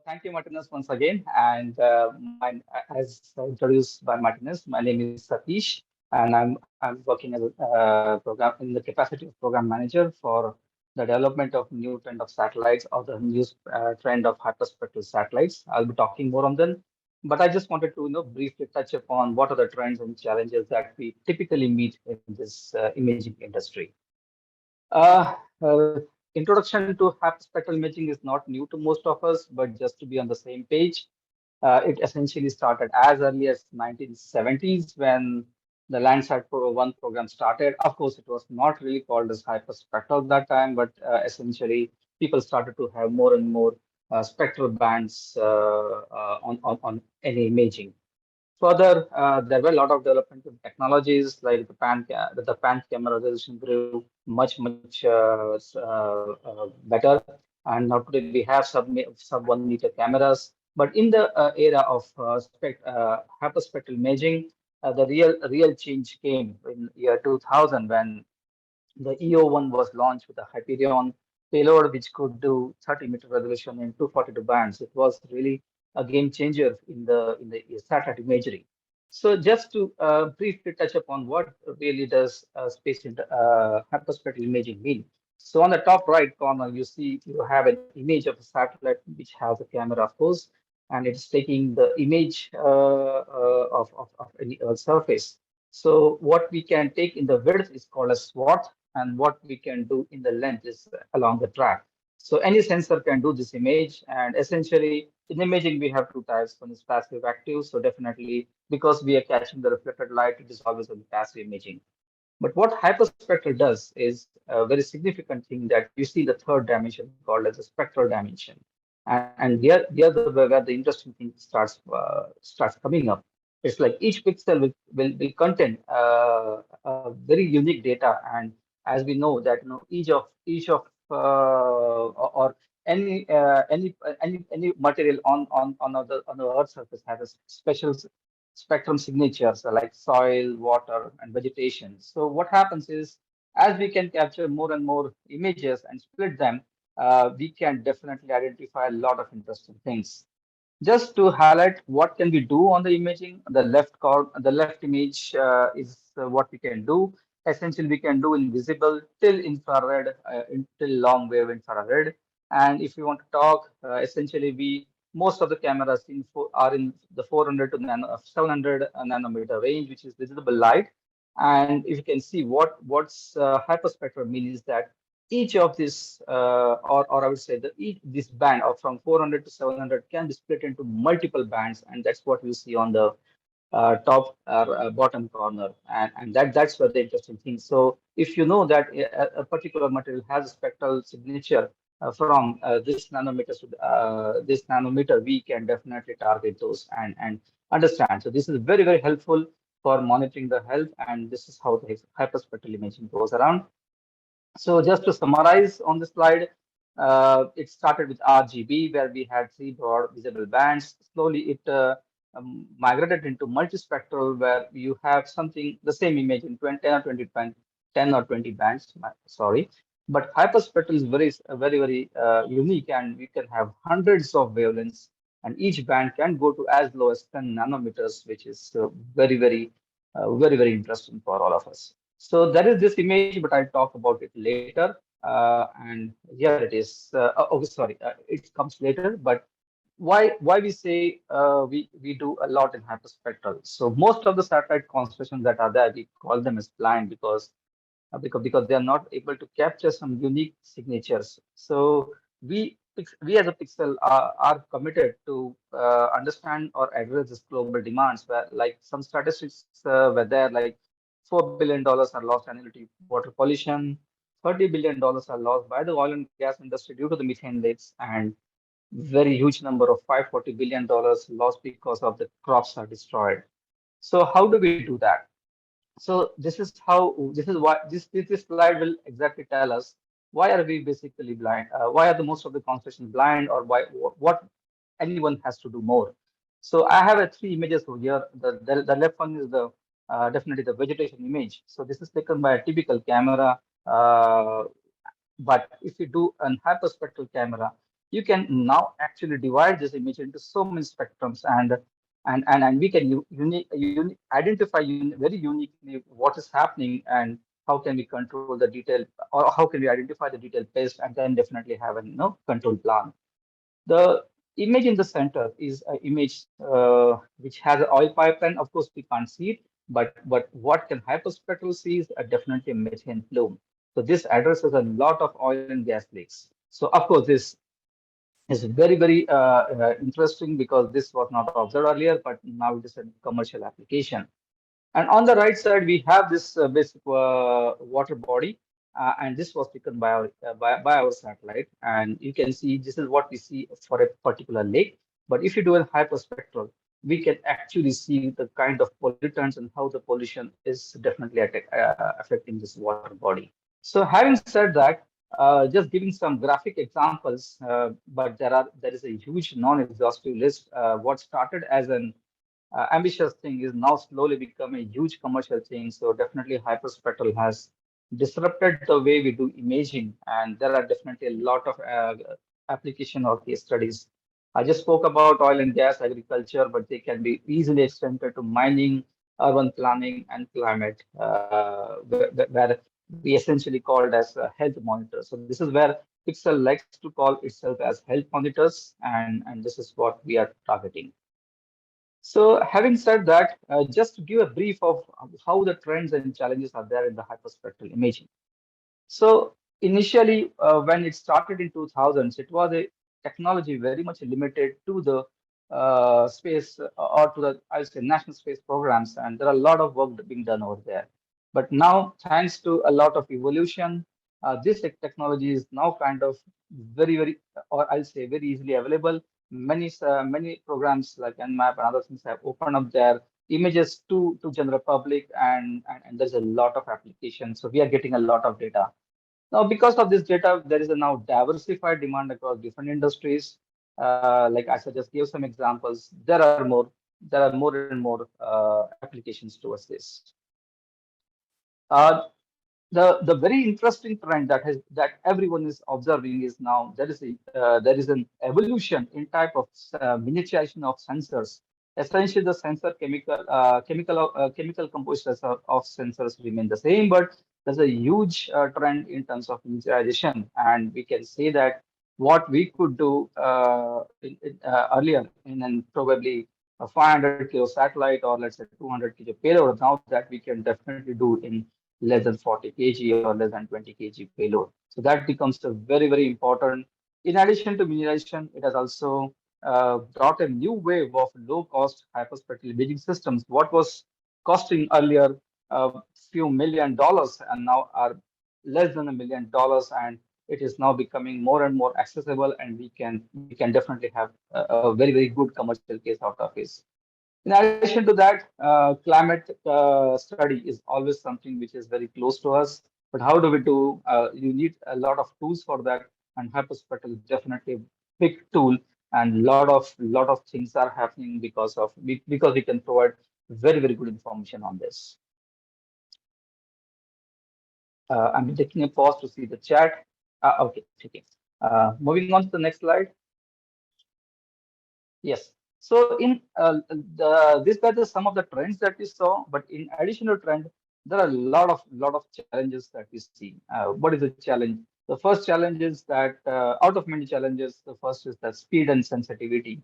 Thank you, Martinez, once again. And as introduced by Martinez, my name is Satish, and I'm working as a program in the capacity of program manager for the development of new trend of satellites or the new trend of hyperspectral satellites. I'll be talking more on them, but I just wanted to briefly touch upon what are the trends and challenges that we typically meet in this imaging industry. Uh, uh, Introduction to hyperspectral imaging is not new to most of us, but just to be on the same page, it essentially started as early as 1970s when the Landsat Pro 1 program started. Of course, it was not really called as hyperspectral at that time, but essentially people started to have more and more spectral bands on any imaging. Further, there were a lot of development in technologies like the pan camera resolution grew much better, and now today we have sub 1 meter cameras. But in the era of hyperspectral imaging, the real change came in year 2000 when the EO1 was launched with a Hyperion payload, which could do 30-meter resolution in 242 bands. It was really a game changer in the satellite imagery. So just to briefly touch upon what really does hyperspectral imaging mean. So on the top right corner, you have an image of a satellite which has a camera, of course, and it's taking the image of any Earth surface. So what we can take in the width is called a swath, and what we can do in the length is along the track. So any sensor can do this image, and essentially in imaging we have two types. One is passive active, so definitely because we are catching the reflected light, it is always on passive imaging. But what hyperspectral does is a very significant thing that you see the third dimension called as a spectral dimension. And here where the interesting thing starts coming up. It's like each pixel will contain a very unique data, and as we know that each of or any material on the Earth surface has a special spectrum signatures like soil, water, and vegetation. So what happens is, as we can capture more and more images and split them, we can definitely identify a lot of interesting things. Just to highlight what can we do on the imaging, the left image is what we can do. Essentially, we can do invisible till infrared, till long wave infrared. And if you want to talk, essentially, we most of the cameras are in the 400 to 700 nanometer range, which is visible light. And if you can see what's hyperspectral means is that each of this, or I would say this band of from 400 to 700 can be split into multiple bands, and that's what you see on the top or bottom corner, and that's where the interesting thing. So if you know that a particular material has a spectral signature from this nanometer, we can definitely target those and understand. So this is very helpful for monitoring the health, and this is how the hyperspectral imaging goes around. So just to summarize on the slide, it started with RGB, where we had three broad visible bands. Slowly, it migrated into multispectral, where you have something, the same image in 10 or 20 bands, sorry. But hyperspectral is very unique, and we can have hundreds of wavelengths, and each band can go to as low as 10 nanometers, which is very interesting for all of us. So there is this image, but I'll talk about it later. And here it is. Okay, sorry, it comes later. But why we say we do a lot in hyperspectral? So most of the satellite constellations that are there, we call them as blind because they are not able to capture some unique signatures. So we as a Pixel are committed to understand or address this global demands. Where like some statistics were there, like $4 billion are lost annually to water pollution, $30 billion are lost by the oil and gas industry due to the methane leaks, and very huge number of $540 billion lost because of the crops are destroyed. So how do we do that? So this is why this slide will exactly tell us why are we basically blind? Why are the most of the constellations blind, or why what anyone has to do more? So I have three images over here. The left one is the definitely the vegetation image. So this is taken by a typical camera, but if you do an hyperspectral camera, you can now actually divide this image into so many spectrums, and we can identify very uniquely what is happening, and how can we control the detail, or how can we identify the detail best, and then definitely have a control plan. The image in the center is an image which has an oil pipeline. Of course, we can't see it, but what can hyperspectral see is definitely a methane plume. So this addresses a lot of oil and gas leaks. So of course, this is very interesting because this was not observed earlier, but now it is a commercial application. And on the right side, we have this basic water body, and this was taken by by our satellite. And you can see this is what we see for a particular lake. But if you do a hyperspectral, we can actually see the kind of pollutants and how the pollution is definitely affecting this water body. So having said that, just giving some graphic examples, but there is a huge non-exhaustive list. What started as an ambitious thing is now slowly becoming a huge commercial thing. So definitely hyperspectral has disrupted the way we do imaging, and there are definitely a lot of application or case studies. I just spoke about oil and gas, agriculture, but they can be easily extended to mining, urban planning, and climate, where we essentially called as health monitors. So this is where Pixel likes to call itself as health monitors, and this is what we are targeting. So, having said that, just to give a brief of how the trends and challenges are there in the hyperspectral imaging. So initially, when it started in 2000s, it was a technology very much limited to the space or to the, I would say, national space programs, and there are a lot of work being done over there. But now, thanks to a lot of evolution, this technology is now kind of very, or I'll say very easily available. Many programs like Nmap and other things have opened up their images to general public, and there's a lot of applications. So we are getting a lot of data. Now, because of this data, there is a now diversified demand across different industries. Like as I just gave some examples, there are more and more applications towards this. Uh, the very interesting trend that everyone is observing is now there is an evolution in type of miniaturization of sensors. Essentially, the sensor chemical compositions of sensors remain the same, but there's a huge trend in terms of miniaturization, and we can say that what we could do earlier in an probably a 500 kilo satellite, or let's say 200 kilo payload, now that we can definitely do in less than 40 kg or less than 20 kg payload. So that becomes a very important. In addition to miniaturization, it has also brought a new wave of low-cost hyperspectral imaging systems. What was costing earlier a few $1 million and now are less than $1 million, and it is now becoming more and more accessible, and we can definitely have a very good commercial case out of it. In addition to that, climate study is always something which is very close to us. But how do we do? You need a lot of tools for that, and Hyperspectral is definitely a big tool, and lot of things are happening because we can provide very good information on this. I'm taking a pause to see the chat. Okay, okay. Moving on to the next slide. Yes. So these were some of the trends that we saw, but in addition to trend, there are a lot of challenges that we see. What is the challenge? The first challenge is that out of many challenges, the first is the speed and sensitivity.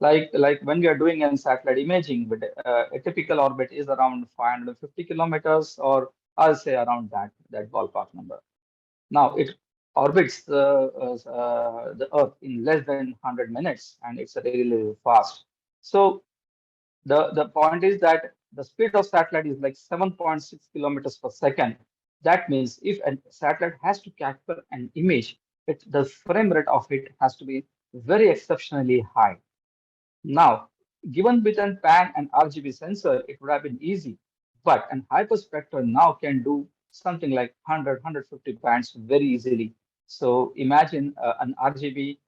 Like when we are doing an satellite imaging, but a typical orbit is around 550 kilometers, or I'll say around that ballpark number. Now it orbits the Earth in less than 100 minutes, and it's really fast. So the point is that the speed of satellite is like 7.6 kilometers per second. That means if a satellite has to capture an image, the frame rate of it has to be very exceptionally high. Now, given with an PAN and RGB sensor, it would have been easy, but an hyperspectral now can do something like 100, bands very easily. So imagine an RGB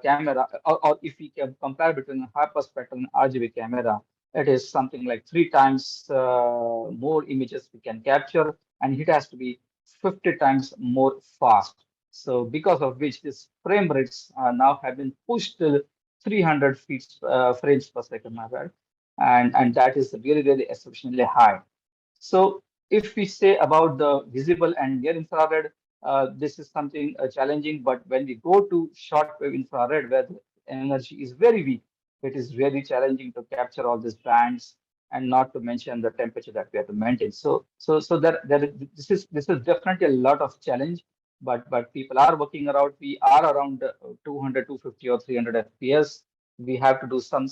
camera, or if we can compare between a hyperspectral and RGB camera, it is something like 3 times more images we can capture, and it has to be 50 times more fast. So because of which this frame rates now have been pushed till 300 feet frames per second, my bad, and that is really really exceptionally high. So if we say about the visible and near infrared, this is something challenging. But when we go to short wave infrared, where the energy is very weak, it is really challenging to capture all these bands, and not to mention the temperature that we have to maintain. This is definitely a lot of challenge. But people are working around. We are around 200, 250, or 300 FPS. We have to do some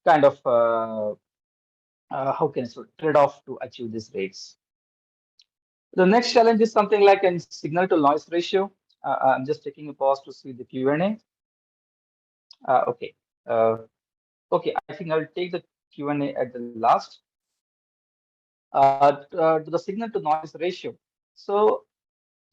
kind of how can I say trade-off to achieve these rates. The next challenge is something like a signal to noise ratio. I'm just taking a pause to see the Q&A. Okay. Uh, okay, I think I'll take the Q&A at the last. To the signal to noise ratio. So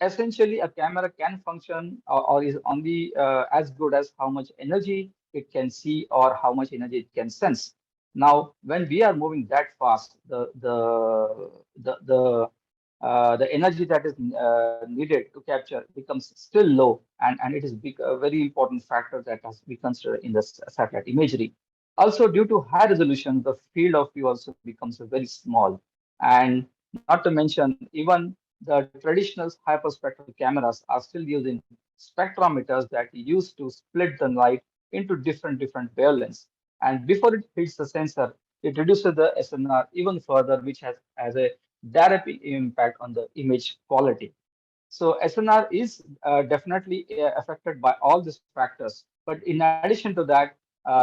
essentially, a camera can function or is only as good as how much energy it can see or how much energy it can sense. Now, when we are moving that fast, the energy that is needed to capture becomes still low, and it is a very important factor that has to be considered in the satellite imagery. Also, due to high resolution, the field of view also becomes very small, and not to mention even the traditional hyperspectral cameras are still using spectrometers that use to split the light into different wavelengths. And before it hits the sensor, it reduces the SNR even further, which has a direct impact on the image quality. So SNR is definitely affected by all these factors. But in addition to that,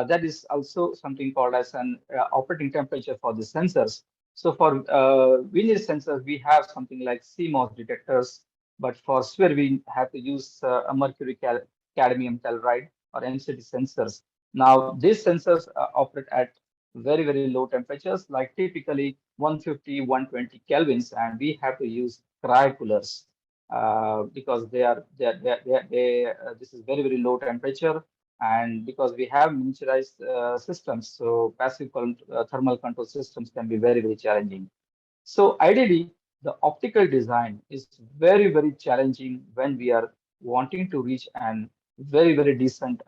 there is also something called as an operating temperature for the sensors. So for linear sensors, we have something like CMOS detectors, but for sphere, we have to use a mercury cadmium telluride or MCT sensors. Now, these sensors operate at very low temperatures, like typically 150, 120 kelvins, and we have to use cryocoolers because this is very low temperature, and because we have miniaturized systems, so passive thermal control systems can be very challenging. So ideally, the optical design is very challenging when we are wanting to reach an very decent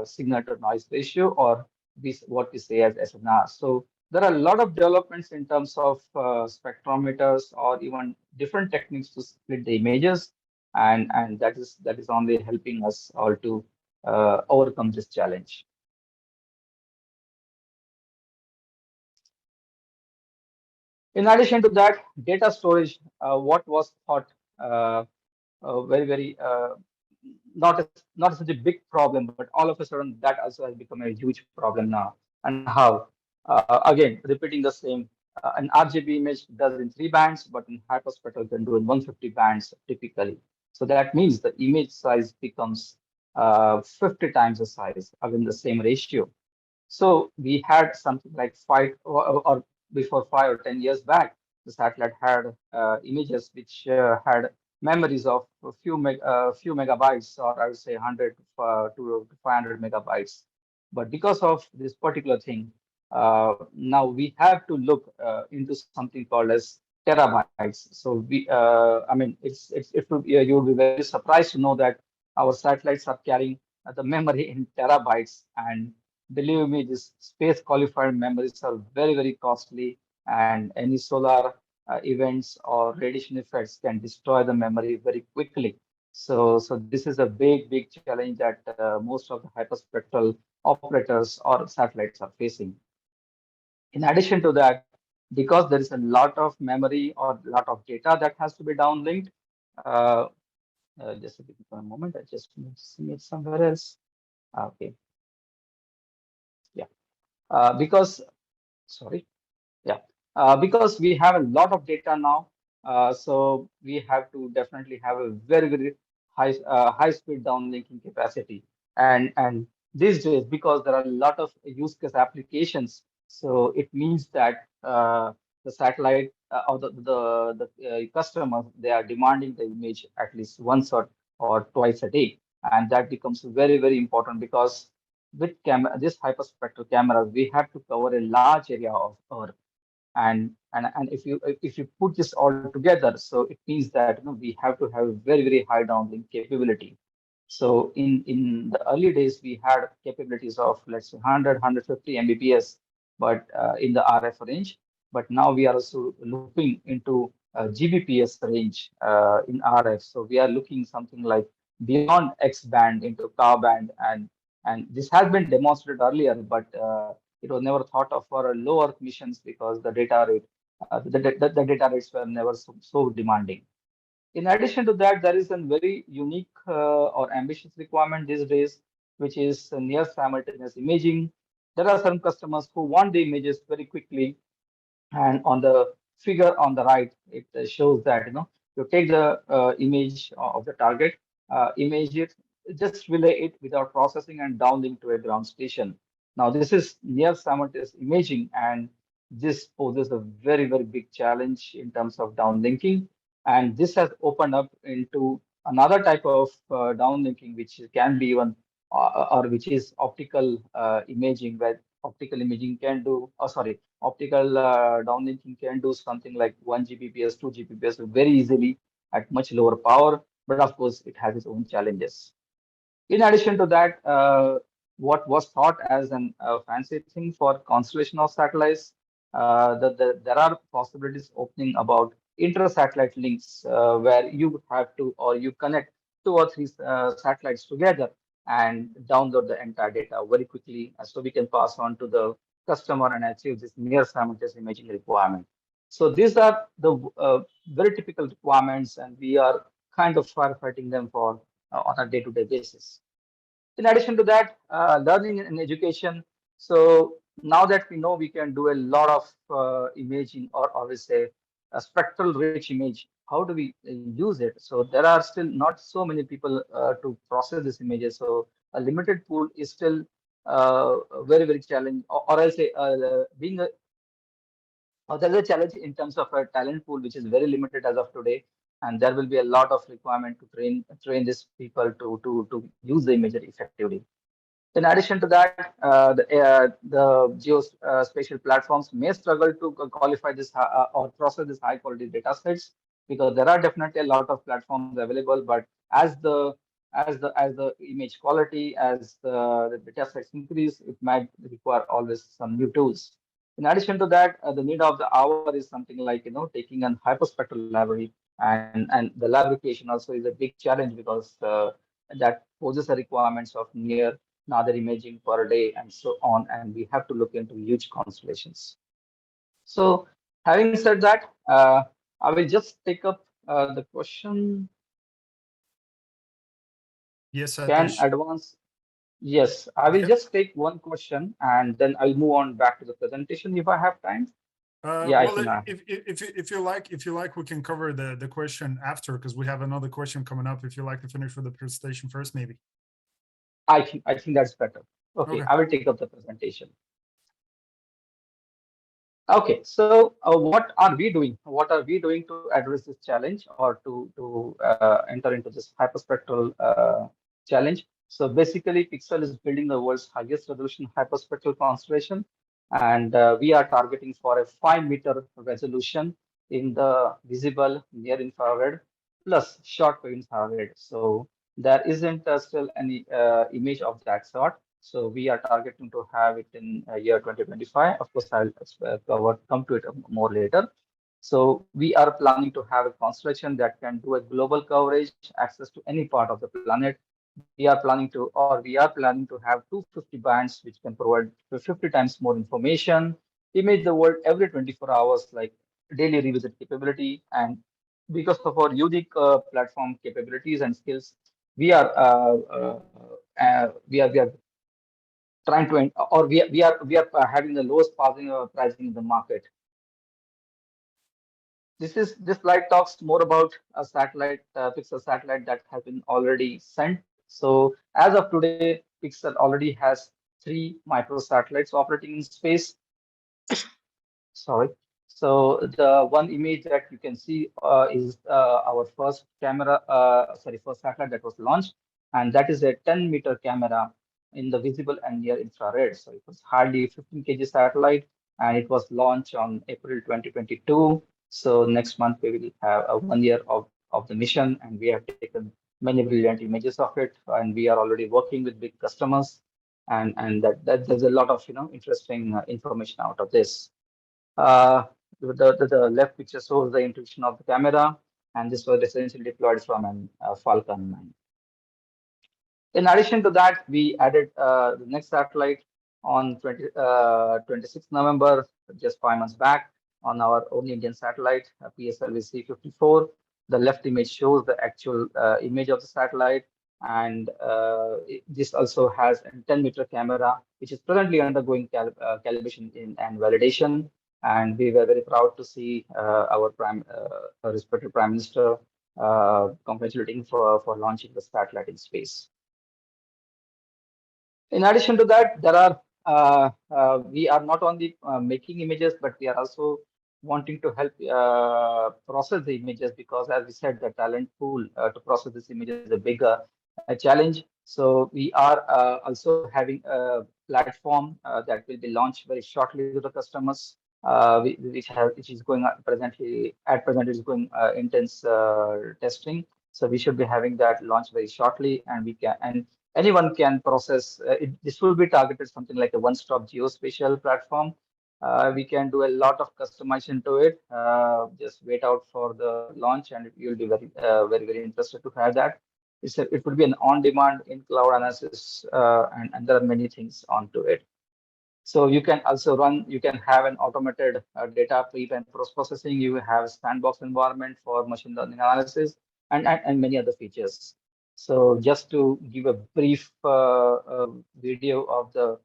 signal to noise ratio, or this what we say as SNR. So there are a lot of developments in terms of spectrometers or even different techniques to split the images, and that is only helping us all to overcome this challenge. In addition to that, data storage, what was thought very not such a big problem, but all of a sudden that also has become a huge problem now. And how? Again, repeating the same. An RGB image does in 3 bands, but in hyperspectral can do in 150 bands typically. So that means the image size becomes 50 times the size, again the same ratio. So we had something like or before 5 or 10 years back, the satellite had images which had memories of few megabytes, or I would say 100 to 500 megabytes. But because of this particular thing, now we have to look into something called as terabytes. So I mean, you will be very surprised to know that our satellites are carrying the memory in terabytes, and believe me, these space qualified memories are very costly, and any solar events or radiation effects can destroy the memory very quickly. So this is a big challenge that most of the hyperspectral operators or satellites are facing. In addition to that, because there is a lot of memory or a lot of data that has to be downlinked, uh, just a bit for a moment, I just need to see it somewhere else. Okay, yeah, because sorry. Yeah, because we have a lot of data now, so we have to definitely have a very high speed downlinking capacity. And these days, because there are a lot of use case applications, so it means that the satellite or the customers, they are demanding the image at least once or twice a day, and that becomes very important because with this hyperspectral cameras, we have to cover a large area of Earth, And if you put this all together, so it means that we have to have very high downlink capability. So in the early days, we had capabilities of, let's say, 100, 150 Mbps, but in the RF range. But now we are also looking into Gbps range in RF. So we are looking something like beyond X band into Ka band, and this has been demonstrated earlier, but it was never thought of for a low Earth missions because the data rate, the data rates were never so demanding. In addition to that, there is a very unique or ambitious requirement these days, which is near simultaneous imaging. There are some customers who want the images very quickly, and on the figure on the right, it shows that you take the image of the target, image it, just relay it without processing and downlink to a ground station. Now this is near simultaneous imaging, and this poses a very big challenge in terms of downlinking, and this has opened up into another type of downlinking, which can be even or which is optical imaging, where optical imaging can do, oh sorry, optical downlinking can do something like 1 Gbps, 2 Gbps very easily at much lower power, but of course it has its own challenges. In addition to that, what was thought as an fancy thing for constellation of satellites, there are possibilities opening about inter-satellite links where you have to, or you connect two or three satellites together and download the entire data very quickly, so we can pass on to the customer and achieve this near simultaneous imaging requirement. So these are the very typical requirements, and we are kind of firefighting them for on a day-to-day basis. In addition to that, learning and education. So now that we know we can do a lot of imaging, or we say a spectral rich image, how do we use it? So there are still not so many people to process these images. So a limited pool is still very challenging, or I'll say being a there's a challenge in terms of a talent pool, which is very limited as of today, and there will be a lot of requirement to train these people to use the imagery effectively. In addition to that, the geospatial platforms may struggle to qualify this or process this high quality data sets, because there are definitely a lot of platforms available. But as the image quality, as the data sets increase, it might require always some new tools. In addition to that, the need of the hour is something like taking an hyperspectral library, and the lab application also is a big challenge, because that poses a requirements of near another imaging per day and so on, and we have to look into huge constellations. So having said that, I will just take up the question. Yes, Can Satish. advance? Yes, I will Okay. just take one question and then I'll move on back to the presentation if I have time. Yeah, I Well, think I have. if you like, we can cover the question after, because we have another question coming up. If you like to finish with the presentation first, maybe. I think that's better. Okay, Okay. I will take up the presentation. Okay, so what are we doing? What are we doing to address this challenge, or to enter into this hyperspectral challenge? So basically, Pixel is building the world's highest resolution hyperspectral constellation, and we are targeting for a 5-meter resolution in the visible near infrared plus short wave infrared. So there isn't still any image of that sort. So we are targeting to have it in year 2025. Of course, I'll come to it more later. So we are planning to have a constellation that can do a global coverage, access to any part of the planet. We are planning to have 250 bands, which can provide 50 times more information, image the world every 24 hours, like daily revisit capability. And because of our unique platform capabilities and skills, we are trying to, or we are having the lowest pricing in the market. This slide talks more about a satellite, Pixel satellite that has been already sent. So as of today, Pixel already has 3 microsatellites operating in space. Sorry. So the one image that you can see is our first first satellite that was launched, and that is a 10-meter camera in the visible and near infrared. So it was hardly a 15 kg satellite, and it was launched on April 2022. So next month we will have a 1 year of the mission, and we have taken many brilliant images of it, and we are already working with big customers, and that there's a lot of interesting information out of this. Uh, the left picture shows the intuition of the camera, and this was essentially deployed from an Falcon 9. In addition to that, we added the next satellite on 26th November, just 5 months back, on our own Indian satellite, PSLV C-54. The left image shows the actual image of the satellite, and this also has a 10-meter camera, which is presently undergoing calibration and validation. And we were very proud to see our respected Prime Minister congratulating for launching the satellite in space. In addition to that, there are we are not only making images, but we are also wanting to help process the images, because, as we said, the talent pool to process this image is a bigger challenge. So we are also having a platform that will be launched very shortly to the customers, which is going presently at present is going intense testing. So we should be having that launch very shortly, and we can and anyone can process it. This will be targeted something like a one-stop geospatial platform. We can do a lot of customization to it. Just wait out for the launch, and you'll be very interested to have that. It would be an on-demand in cloud analysis, and there are many things onto it. So you can have an automated data prep and post-processing. You have a sandbox environment for machine learning analysis, and many other features. So just to give a brief video of the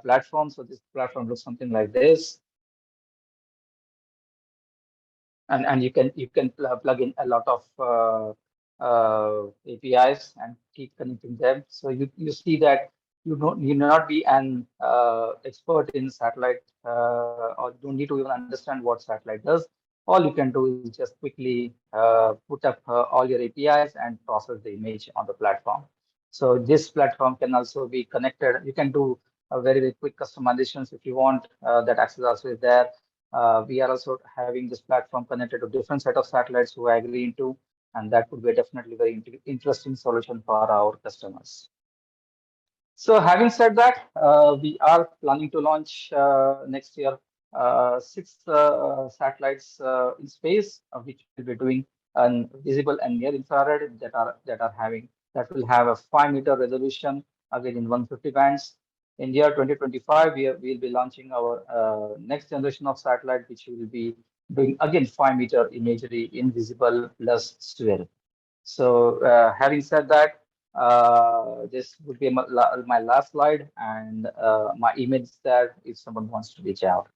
platform. So this platform looks something like this. And you can plug in a lot of APIs and keep connecting them. So you see that you not be an expert in satellite, or don't need to even understand what satellite does. All you can do is just quickly put up all your APIs and process the image on the platform. So this platform can also be connected. You can do a very quick customizations if you want. That access also is there. We are also having this platform connected to different set of satellites who agree into, and that would be definitely very interesting solution for our customers. So having said that, we are planning to launch next year six satellites in space, which will be doing visible and near infrared that will have a 5-meter resolution, again in 150 bands. In year 2025, we'll be launching our next generation of satellite, which will be doing again 5-meter imagery in visible plus sphere. So having said that, this would be my last slide, and my email is there if someone wants to reach out.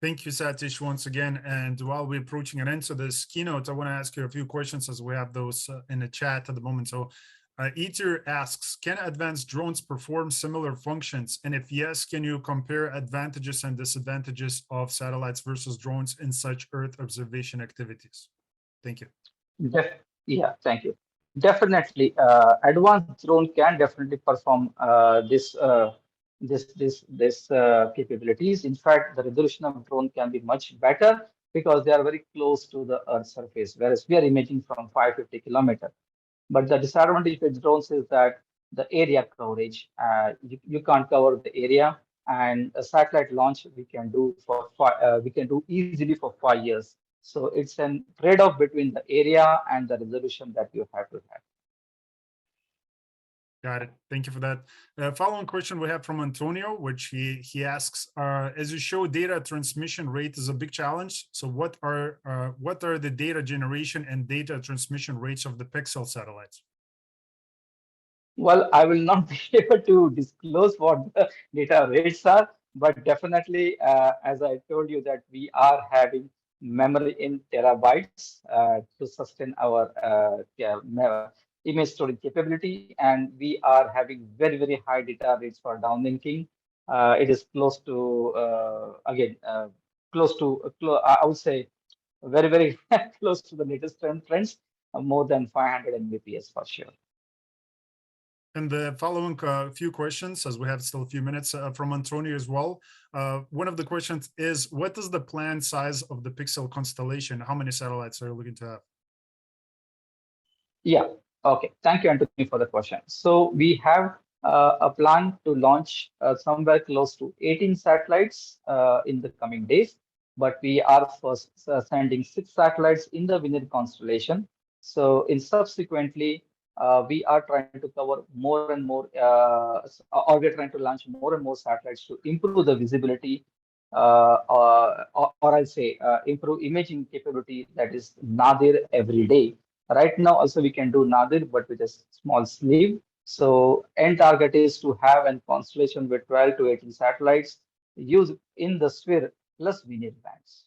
Thank you, Satish, once again. And while we're approaching an end to this keynote, I want to ask you a few questions as we have those in the chat at the moment. So Eater asks, can advanced drones perform similar functions? And if yes, can you compare advantages and disadvantages of satellites versus drones in such Earth observation activities? Thank you. Yeah, thank you. Definitely, advanced drone can definitely perform this capabilities. In fact, the resolution of drone can be much better because they are very close to the Earth's surface, whereas we are imaging from 550 kilometers. But the disadvantage with drones is that the area coverage, you can't cover the area, and a satellite launch we can do easily for 5 years. So it's an trade-off between the area and the resolution that you have to have. Got it. Thank you for that. Following question we have from Antonio, which he asks, as you show, data transmission rate is a big challenge. So what are the data generation and data transmission rates of the Pixel satellites? Well, I will not be able to disclose what the data rates are, but definitely, as I told you, that we are having memory in terabytes to sustain our image storage capability, and we are having very high data rates for downlinking. It is close to again close to I would say very close to the latest trends, more than 500 Mbps for sure. And the following few questions, as we have still a few minutes, from Antonio as well. One of the questions is, what is the planned size of the Pixel constellation? How many satellites are you looking to have? Yeah. Okay. Thank you, Anthony, for the question. So we have a plan to launch somewhere close to 18 satellites in the coming days, but we are first sending 6 satellites in the Vinir constellation. So in subsequently, we are trying to cover more and more, or we are trying to launch more and more satellites to improve the visibility, or I'll say improve imaging capability that is nadir every day. Right now, also we can do Nadir, but with a small sleeve. So end target is to have a constellation with 12 to 18 satellites used in the sphere plus linear bands.